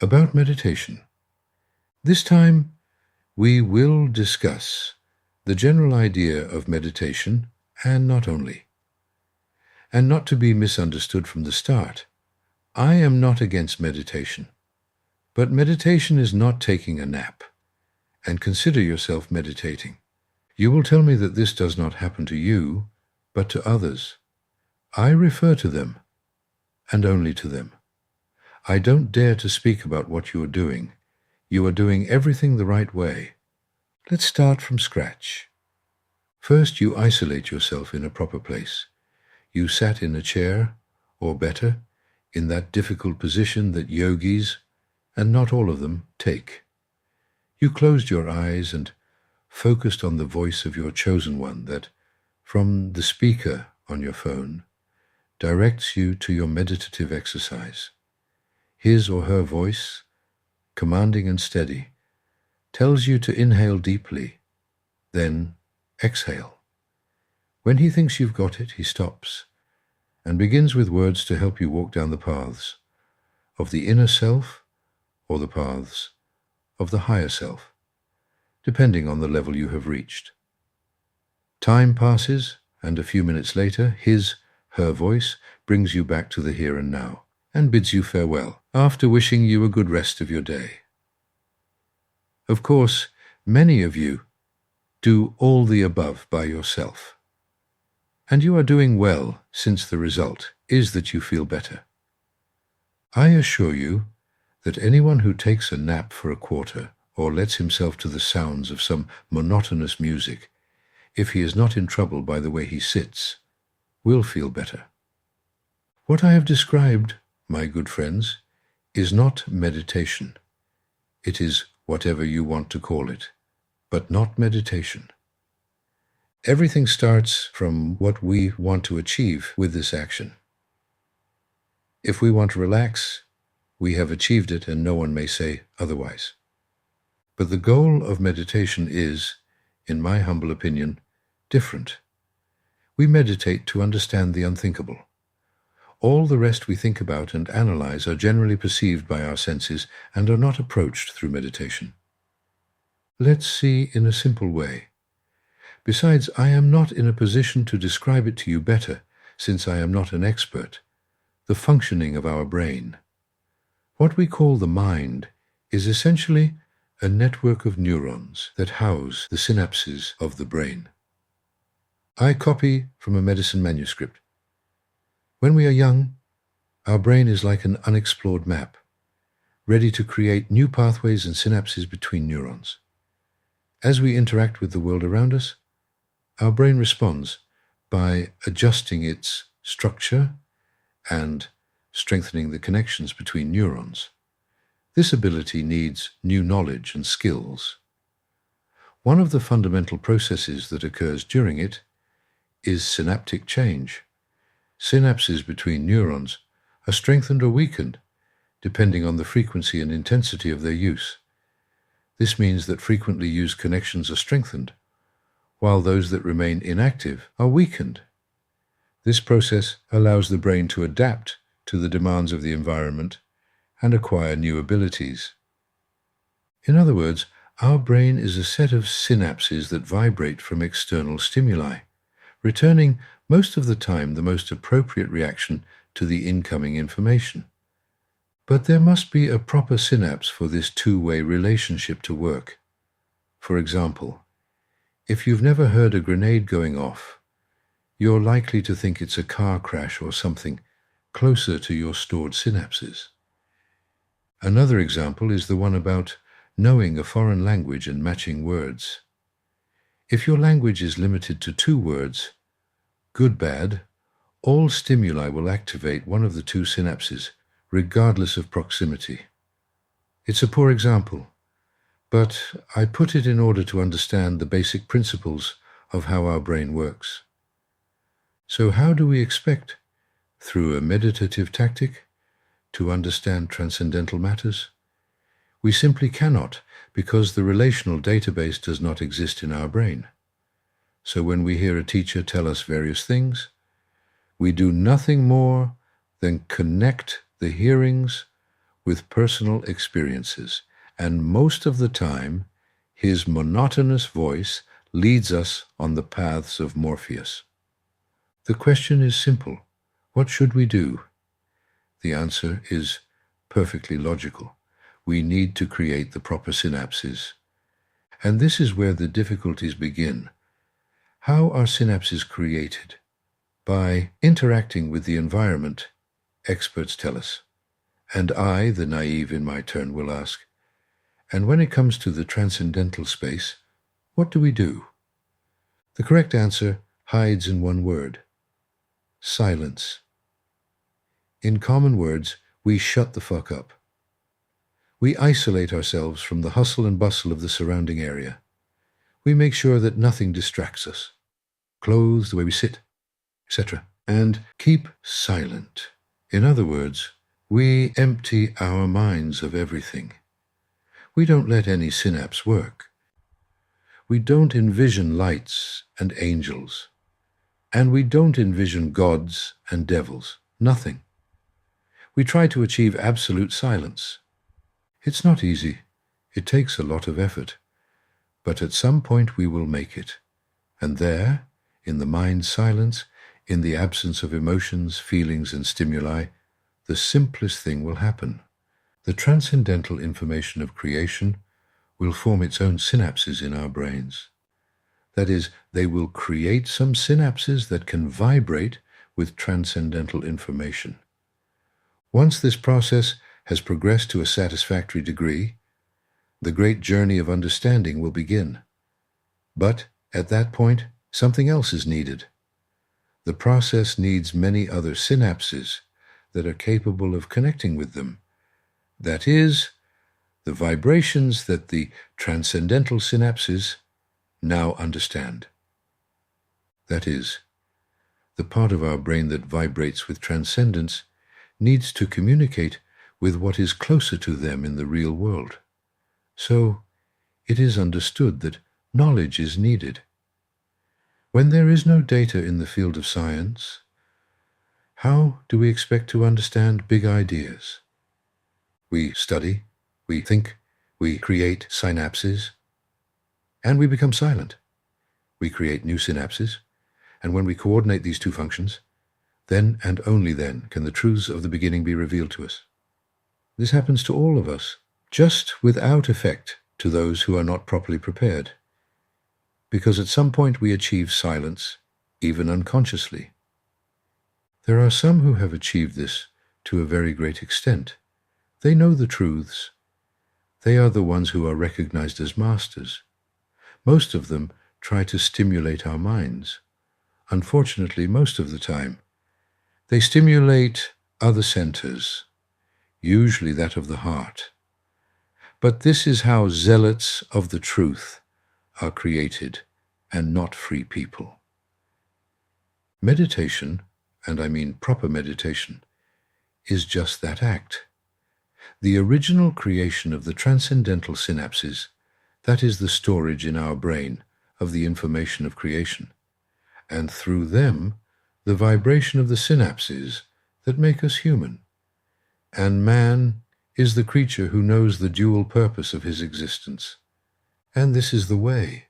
about meditation. This time, we will discuss the general idea of meditation, and not only. And not to be misunderstood from the start, I am not against meditation. But meditation is not taking a nap, and consider yourself meditating. You will tell me that this does not happen to you, but to others. I refer to them, and only to them. I don't dare to speak about what you are doing. You are doing everything the right way. Let's start from scratch. First, you isolate yourself in a proper place. You sat in a chair, or better, in that difficult position that yogis, and not all of them, take. You closed your eyes and focused on the voice of your chosen one that, from the speaker on your phone, directs you to your meditative exercise. His or her voice, commanding and steady, tells you to inhale deeply, then exhale. When he thinks you've got it, he stops and begins with words to help you walk down the paths of the inner self or the paths of the higher self, depending on the level you have reached. Time passes, and a few minutes later, her voice brings you back to the here and now, and bids you farewell, after wishing you a good rest of your day. Of course, many of you do all the above by yourself, and you are doing well, since the result is that you feel better. I assure you that anyone who takes a nap for a quarter, or lets himself to the sounds of some monotonous music, if he is not in trouble by the way he sits, will feel better. What I have described, my good friends, is not meditation. It is whatever you want to call it, but not meditation. Everything starts from what we want to achieve with this action. If we want to relax, we have achieved it, and no one may say otherwise. But the goal of meditation is, in my humble opinion, different. We meditate to understand the unthinkable. All the rest we think about and analyze are generally perceived by our senses and are not approached through meditation. Let's see in a simple way. Besides, I am not in a position to describe it to you better, since I am not an expert, the functioning of our brain. What we call the mind is essentially a network of neurons that house the synapses of the brain. I copy from a medicine manuscript. When we are young, our brain is like an unexplored map, ready to create new pathways and synapses between neurons. As we interact with the world around us, our brain responds by adjusting its structure and strengthening the connections between neurons. This ability needs new knowledge and skills. One of the fundamental processes that occurs during it is synaptic change. Synapses between neurons are strengthened or weakened, depending on the frequency and intensity of their use. This means that frequently used connections are strengthened, while those that remain inactive are weakened. This process allows the brain to adapt to the demands of the environment and acquire new abilities. In other words, our brain is a set of synapses that vibrate from external stimuli, returning most of the time the most appropriate reaction to the incoming information. But there must be a proper synapse for this two-way relationship to work. For example, if you've never heard a grenade going off, you're likely to think it's a car crash or something closer to your stored synapses. Another example is the one about knowing a foreign language and matching words. If your language is limited to 2 words, good, bad, all stimuli will activate one of the 2 synapses, regardless of proximity. It's a poor example, but I put it in order to understand the basic principles of how our brain works. So how do we expect, through a meditative tactic, to understand transcendental matters? We simply cannot, because the relational database does not exist in our brain. So when we hear a teacher tell us various things, we do nothing more than connect the hearings with personal experiences, and most of the time, his monotonous voice leads us on the paths of Morpheus. The question is simple. What should we do? The answer is perfectly logical. We need to create the proper synapses. And this is where the difficulties begin. How are synapses created? By interacting with the environment, experts tell us. And I, the naive in my turn, will ask, and when it comes to the transcendental space, what do we do? The correct answer hides in one word: silence. In common words, we shut the fuck up. We isolate ourselves from the hustle and bustle of the surrounding area. We make sure that nothing distracts us. Clothes, the way we sit, etc. And keep silent. In other words, we empty our minds of everything. We don't let any synapse work. We don't envision lights and angels. And we don't envision gods and devils. Nothing. We try to achieve absolute silence. It's not easy. It takes a lot of effort. But at some point we will make it. And there, in the mind's silence, in the absence of emotions, feelings, and stimuli, the simplest thing will happen. The transcendental information of creation will form its own synapses in our brains. That is, they will create some synapses that can vibrate with transcendental information. Once this process has progressed to a satisfactory degree, the great journey of understanding will begin. But at that point, something else is needed. The process needs many other synapses that are capable of connecting with them. That is, the vibrations that the transcendental synapses now understand. That is, the part of our brain that vibrates with transcendence needs to communicate with what is closer to them in the real world. So, it is understood that knowledge is needed. When there is no data in the field of science, how do we expect to understand big ideas? We study, we think, we create synapses, and we become silent. We create new synapses, and when we coordinate these two functions, then and only then can the truths of the beginning be revealed to us. This happens to all of us, just without effect to those who are not properly prepared, because at some point we achieve silence, even unconsciously. There are some who have achieved this to a very great extent. They know the truths. They are the ones who are recognized as masters. Most of them try to stimulate our minds. Unfortunately, most of the time, they stimulate other centers, usually that of the heart. But this is how zealots of the truth are created, and not free people. Meditation, and I mean proper meditation, is just that act. The original creation of the transcendental synapses, that is the storage in our brain of the information of creation, and through them, the vibration of the synapses that make us human. And man is the creature who knows the dual purpose of his existence. And this is the way.